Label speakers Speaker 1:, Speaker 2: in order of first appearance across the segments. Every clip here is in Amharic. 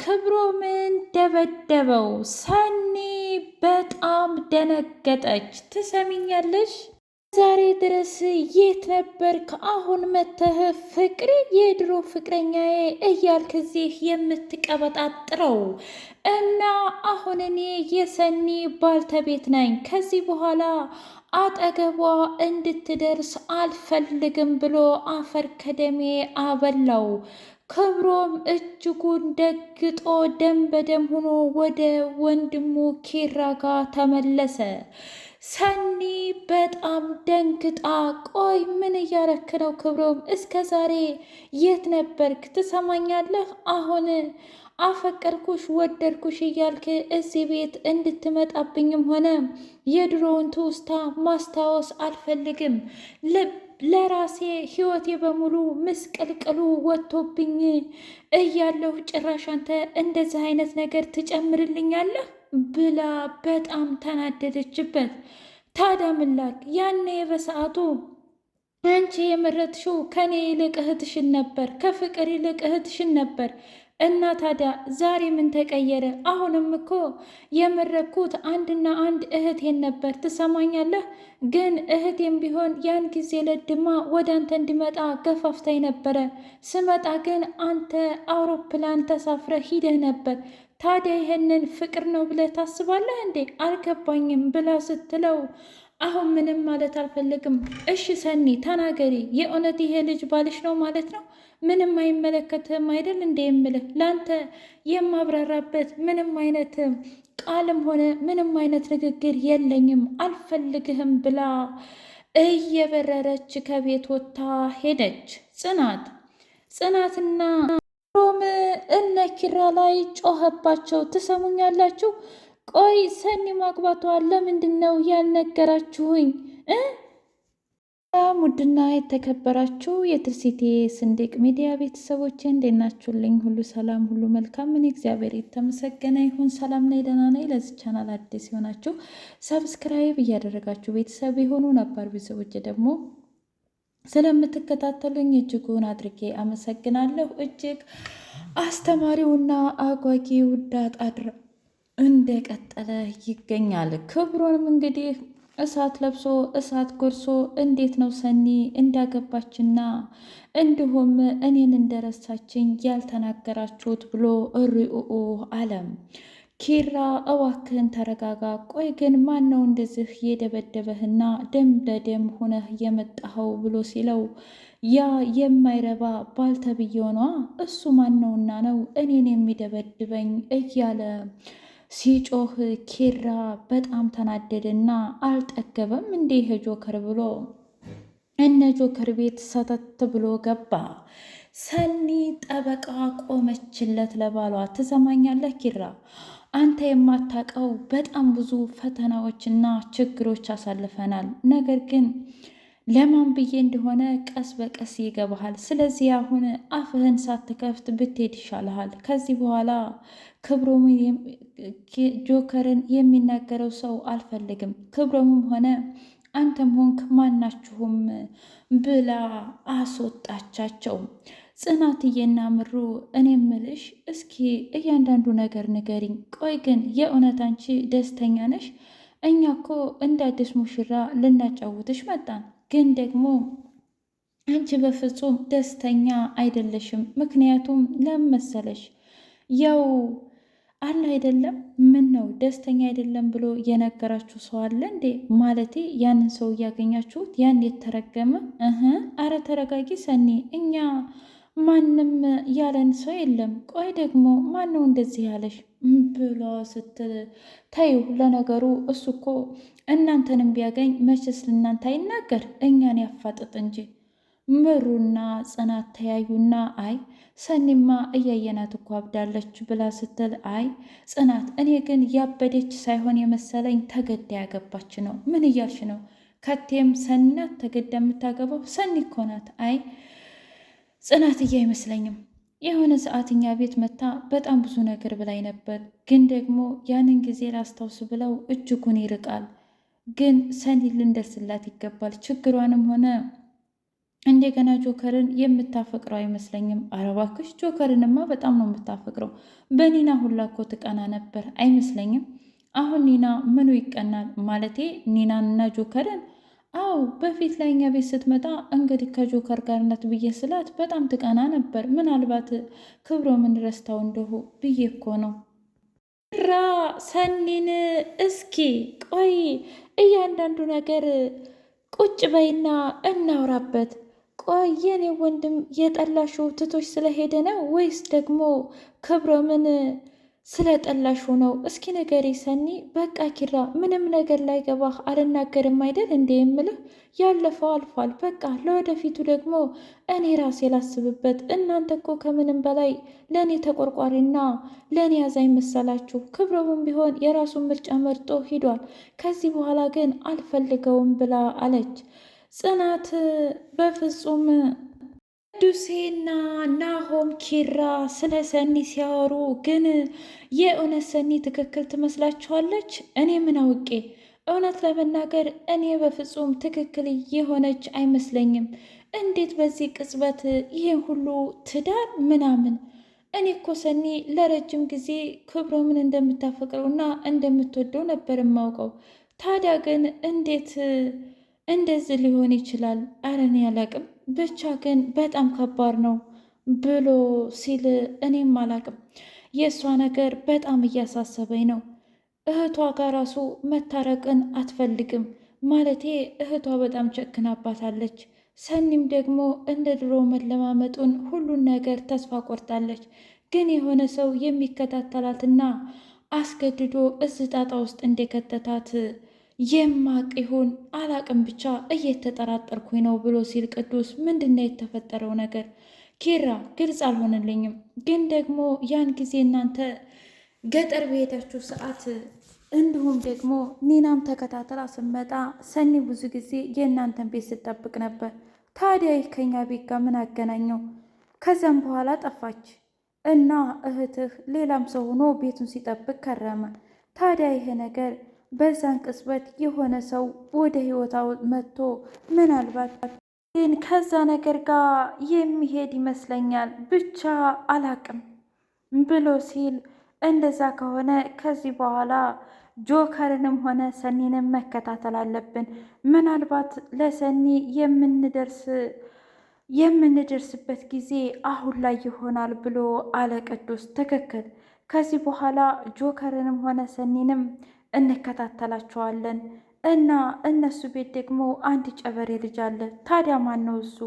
Speaker 1: ክብሮምን ደበደበው። ሰኒ በጣም ደነገጠች። ትሰሚኛለሽ? ዛሬ ድረስ የት ነበርክ? አሁን መተህ ፍቅሬ፣ የድሮ ፍቅረኛዬ እያልክ እዚህ የምትቀበጣጥረው እና አሁን እኔ የሰኒ ባልተቤት ነኝ። ከዚህ በኋላ አጠገቧ እንድትደርስ አልፈልግም ብሎ አፈር ከደሜ አበላው። ክብሮም እጅጉን ደግጦ ደም በደም ሆኖ ወደ ወንድሙ ኪራ ጋር ተመለሰ። ሰኒ በጣም ደንግጣ፣ ቆይ ምን እያረክ ነው ክብሮም? እስከ ዛሬ የት ነበርክ? ትሰማኛለህ? አሁን አፈቀርኩሽ ወደድኩሽ እያልክ እዚህ ቤት እንድትመጣብኝም ሆነ የድሮውን ትውስታ ማስታወስ አልፈልግም። ለራሴ ህይወቴ በሙሉ ምስቅልቅሉ ወጥቶብኝ እያለሁ ጭራሽ አንተ እንደዚህ አይነት ነገር ትጨምርልኛለህ ብላ በጣም ተናደደችበት። ታዲያ ምን ላድርግ? ያኔ በሰዓቱ አንቺ የመረጥሽው ከኔ ይልቅ እህትሽን ነበር፣ ከፍቅር ይልቅ እህትሽን ነበር እና ታዲያ ዛሬ ምን ተቀየረ? አሁንም እኮ የመረኩት አንድና አንድ እህቴን ነበር። ትሰማኛለህ? ግን እህቴም ቢሆን ያን ጊዜ ለድማ ወደ አንተ እንዲመጣ ገፋፍታኝ ነበረ። ስመጣ ግን አንተ አውሮፕላን ተሳፍረ ሂደህ ነበር። ታዲያ ይሄንን ፍቅር ነው ብለህ ታስባለህ እንዴ? አልገባኝም ብላ ስትለው አሁን ምንም ማለት አልፈልግም። እሺ ሰኒ ተናገሪ፣ የእውነት ይሄ ልጅ ባልሽ ነው ማለት ነው? ምንም አይመለከትም አይደል እንዴ? የምልህ ለአንተ የማብራራበት ምንም አይነት ቃልም ሆነ ምንም አይነት ንግግር የለኝም፣ አልፈልግህም ብላ እየበረረች ከቤት ወጥታ ሄደች። ጽናትና ሮም እነ ኪራ ላይ ጮኸባቸው። ትሰሙኛላችሁ? ቆይ ሰኒ ማግባቷ ለምንድን ነው ያልነገራችሁኝ? ውድና የተከበራችሁ የትርሲቴ ስንዴቅ ሚዲያ ቤተሰቦች እንዴት ናችሁልኝ? ሁሉ ሰላም፣ ሁሉ መልካም። ምን እግዚአብሔር የተመሰገነ ይሁን። ሰላም ነኝ፣ ደህና ነኝ። ለዚህ ቻናል አዲስ የሆናችሁ ሰብስክራይብ እያደረጋችሁ ቤተሰብ የሆኑ ነባር ቤተሰቦች ደግሞ ስለምትከታተሉኝ እጅጉን አድርጌ አመሰግናለሁ። እጅግ አስተማሪውና አጓጊው ዳጣ እንደቀጠለ ይገኛል። ክብሮንም እንግዲህ እሳት ለብሶ እሳት ጎርሶ እንዴት ነው ሰኒ እንዳገባችና እንዲሁም እኔን እንደረሳችኝ ያልተናገራችሁት ብሎ እሪኡኡ አለም። ኪራ እዋክህን ተረጋጋ። ቆይ ግን ማን ነው እንደዚህ የደበደበህና ደም በደም ሆነህ የመጣኸው ብሎ ሲለው ያ የማይረባ ባልተብዬው ነዋ። እሱ ማን ነውና ነው እኔን የሚደበድበኝ እያለ ሲጮህ ኪራ በጣም ተናደደና አልጠገበም እንዴ ይሄ ጆከር ብሎ እነ ጆከር ቤት ሰተት ብሎ ገባ። ሰኒ ጠበቃ ቆመችለት ለባሏ። ትሰማኛለህ ኪራ፣ አንተ የማታውቀው በጣም ብዙ ፈተናዎችና ችግሮች አሳልፈናል። ነገር ግን ለማን ብዬ እንደሆነ ቀስ በቀስ ይገባሃል። ስለዚህ አሁን አፍህን ሳትከፍት ብትሄድ ይሻልሃል። ከዚህ በኋላ ክብሮም ጆከርን የሚናገረው ሰው አልፈልግም። ክብሮምም ሆነ አንተም ሆንክ ማናችሁም ብላ አስወጣቻቸው። ጽናትዬና ምሩ እኔ ምልሽ እስኪ እያንዳንዱ ነገር ንገሪኝ። ቆይ ግን የእውነት አንቺ ደስተኛ ነሽ? እኛ እኮ እንደ አዲስ ሙሽራ ልናጫውትሽ መጣን፣ ግን ደግሞ አንቺ በፍጹም ደስተኛ አይደለሽም። ምክንያቱም ለምን መሰለሽ? ያው አለ አይደለም። ምን ነው ደስተኛ አይደለም ብሎ የነገራችሁ ሰው አለ እንዴ? ማለቴ ያንን ሰው እያገኛችሁት ያን የተረገመ አረ ተረጋጊ ሰኒ፣ እኛ ማንም ያለን ሰው የለም። ቆይ ደግሞ ማን ነው እንደዚህ ያለሽ ብሎ ስትል ተይው፣ ለነገሩ እሱ እኮ እናንተንም ቢያገኝ መቼስ ለእናንተ አይናገር፣ እኛን ያፋጥጥ እንጂ። ምሩና ጽናት ተያዩና አይ ሰኒማ እያየናት እኮ አብዳለች ብላ ስትል አይ ጽናት፣ እኔ ግን ያበደች ሳይሆን የመሰለኝ ተገዳ ያገባች ነው። ምን እያልሽ ነው? ከቴም ሰኒ ናት ተገዳ የምታገባው? ሰኒ እኮ ናት። አይ ጽናትዬ አይመስለኝም። የሆነ ሰዓት እኛ ቤት መታ በጣም ብዙ ነገር ብላኝ ነበር፣ ግን ደግሞ ያንን ጊዜ ላስታውስ ብለው እጅጉን ይርቃል። ግን ሰኒ ልንደርስላት ይገባል። ችግሯንም ሆነ እንደገና ጆከርን የምታፈቅረው አይመስለኝም። ኧረ እባክሽ ጆከርንማ በጣም ነው የምታፈቅረው። በኒና ሁላ እኮ ትቀና ነበር አይመስለኝም። አሁን ኒና ምኑ ይቀናል? ማለቴ ኒናንና ጆከርን። አዎ በፊት ላይ እኛ ቤት ስትመጣ እንግዲህ ከጆከር ጋር ናት ብዬ ስላት በጣም ትቀና ነበር። ምናልባት ክብሮምን ረስታው እንደሁ ብዬ እኮ ነው። ራ ሰኒን እስኪ ቆይ እያንዳንዱ ነገር ቁጭ በይና እናውራበት። ቆይ የኔ ወንድም የጠላሽው ትቶች ስለሄደ ነው ወይስ ደግሞ ክብሮምን ስለጠላሽው ነው? እስኪ ንገሪ ሰኒ። በቃ ኪራ ምንም ነገር ላይ ገባህ አልናገርም አይደል እንዴ የምልህ። ያለፈው አልፏል። በቃ ለወደፊቱ ደግሞ እኔ ራሴ ላስብበት። እናንተ እኮ ከምንም በላይ ለእኔ ተቆርቋሪና ለእኔ ያዛኝ መሰላችሁ። ክብሮምን ቢሆን የራሱን ምርጫ መርጦ ሂዷል። ከዚህ በኋላ ግን አልፈልገውም ብላ አለች ጽናት። በፍጹም ቅዱሴና ናሆም ኪራ ስለ ሰኒ ሲያወሩ ግን የእውነት ሰኒ ትክክል ትመስላችኋለች? እኔ ምን አውቄ። እውነት ለመናገር እኔ በፍጹም ትክክል የሆነች አይመስለኝም። እንዴት በዚህ ቅጽበት ይህን ሁሉ ትዳር ምናምን። እኔ እኮ ሰኒ ለረጅም ጊዜ ክብሮምን እንደምታፈቅረውና እንደምትወደው ነበር የማውቀው። ታዲያ ግን እንዴት እንደዚህ ሊሆን ይችላል? ኧረ እኔ አላቅም። ብቻ ግን በጣም ከባድ ነው ብሎ ሲል እኔም አላቅም። የእሷ ነገር በጣም እያሳሰበኝ ነው። እህቷ ጋር ራሱ መታረቅን አትፈልግም። ማለቴ እህቷ በጣም ጨክናባታለች። ሰኒም ደግሞ እንደ ድሮ መለማመጡን ሁሉን ነገር ተስፋ ቆርጣለች። ግን የሆነ ሰው የሚከታተላትና አስገድዶ እዚህ ጣጣ ውስጥ እንደከተታት የማቅ ይሁን አላቅም ብቻ እየተጠራጠርኩኝ ነው ብሎ ሲል ቅዱስ ምንድነው የተፈጠረው ነገር? ኪራ ግልጽ አልሆነልኝም። ግን ደግሞ ያን ጊዜ እናንተ ገጠር በሄዳችሁ ሰዓት እንዲሁም ደግሞ ኒናም ተከታተላ ስመጣ ሰኒ ብዙ ጊዜ የእናንተን ቤት ስጠብቅ ነበር። ታዲያ ይህ ከኛ ቤት ጋር ምን አገናኘው? ከዚያም በኋላ ጠፋች እና እህትህ ሌላም ሰው ሆኖ ቤቱን ሲጠብቅ ከረመ። ታዲያ ይሄ ነገር በዛን ቅጽበት የሆነ ሰው ወደ ህይወቷ መጥቶ ምናልባት ግን ከዛ ነገር ጋር የሚሄድ ይመስለኛል። ብቻ አላቅም ብሎ ሲል እንደዛ ከሆነ ከዚህ በኋላ ጆከርንም ሆነ ሰኒንም መከታተል አለብን። ምናልባት ለሰኒ የምንደርስበት ጊዜ አሁን ላይ ይሆናል ብሎ አለ ቅዱስ። ትክክል። ከዚህ በኋላ ጆከርንም ሆነ ሰኒንም እንከታተላቸዋለን እና እነሱ ቤት ደግሞ አንድ ጨበሬ ልጅ አለ። ታዲያ ማን ነው እሱ?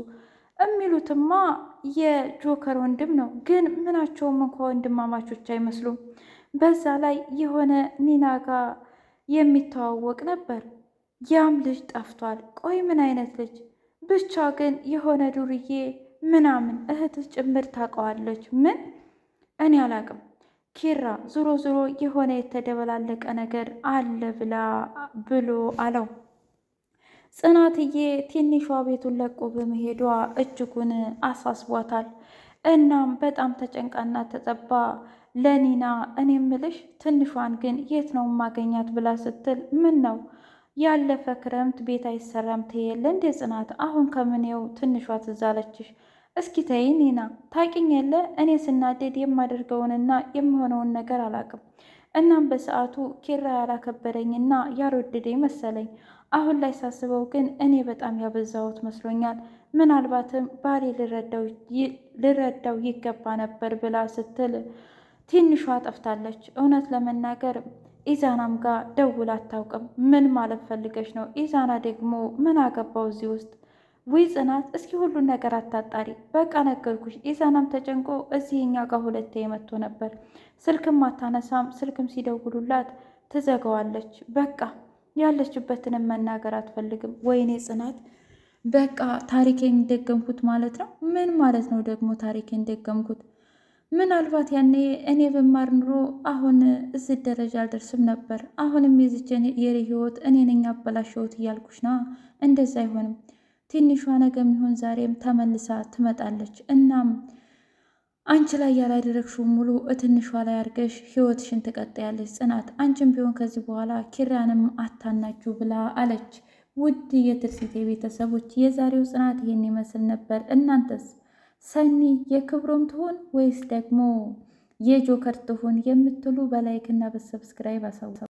Speaker 1: የሚሉትማ የጆከር ወንድም ነው፣ ግን ምናቸውም እንኳ ወንድማማቾች አይመስሉም። በዛ ላይ የሆነ ኒና ጋር የሚተዋወቅ ነበር። ያም ልጅ ጠፍቷል። ቆይ ምን አይነት ልጅ? ብቻ ግን የሆነ ዱርዬ ምናምን እህት ጭምር ታውቀዋለች። ምን? እኔ አላቅም። ኪራ ዞሮ ዞሮ የሆነ የተደበላለቀ ነገር አለ ብሎ አለው። ጽናትዬ ትንሿ ቤቱን ለቆ በመሄዷ እጅጉን አሳስቧታል። እናም በጣም ተጨንቃና ተጠባ ለኒና እኔ ምልሽ ትንሿን ግን የት ነው ማገኛት ብላ ስትል ምን ነው ያለፈ ክረምት ቤት አይሰራም ትየለ እንዴ ጽናት? አሁን ከምኔው ትንሿ ትዝ አለችሽ? እስኪ ተይ ኒና፣ ታውቂኝ የለ እኔ ስናደድ የማደርገውንና የምሆነውን ነገር አላውቅም። እናም በሰዓቱ ኪራ ያላከበረኝና ያልወደደኝ መሰለኝ። አሁን ላይ ሳስበው ግን እኔ በጣም ያበዛሁት መስሎኛል። ምናልባትም ባሌ ልረዳው ይገባ ነበር ብላ ስትል ትንሿ ጠፍታለች። እውነት ለመናገር ኢዛናም ጋር ደውላ አታውቅም። ምን ማለት ፈልገሽ ነው? ኢዛና ደግሞ ምን አገባው እዚህ ውስጥ? ውይ ጽናት፣ እስኪ ሁሉን ነገር አታጣሪ። በቃ ነገርኩሽ። ኢዛናም ተጨንቆ እዚህ እኛ ጋር ሁለቴ መጥቶ ነበር። ስልክም አታነሳም። ስልክም ሲደውሉላት ትዘጋዋለች። በቃ ያለችበትንም መናገር አትፈልግም። ወይኔ ጽናት፣ በቃ ታሪኬን ደገምኩት ማለት ነው። ምን ማለት ነው ደግሞ ታሪኬን ደገምኩት? ምናልባት ያኔ እኔ ብማር ኑሮ አሁን እዚህ ደረጃ አልደርስም ነበር። አሁንም የዝችን የሪ ህይወት እኔ ነኝ አበላሸሁት እያልኩሽ ና። እንደዛ አይሆንም። ትንሿ ነገ የሚሆን ዛሬም ተመልሳ ትመጣለች። እናም አንቺ ላይ ያላደረግሽው ሙሉ ትንሿ ላይ አድርገሽ ህይወትሽን ትቀጥያለች። ጽናት፣ አንቺም ቢሆን ከዚህ በኋላ ኪራንም አታናጁ ብላ አለች። ውድ የትርሲቴ ቤተሰቦች የዛሬው ጽናት ይህን ይመስል ነበር። እናንተስ ሰኒ የክብሮም ትሆን ወይስ ደግሞ የጆከር ትሆን የምትሉ በላይክ እና በሰብስክራይብ አሳውቁ።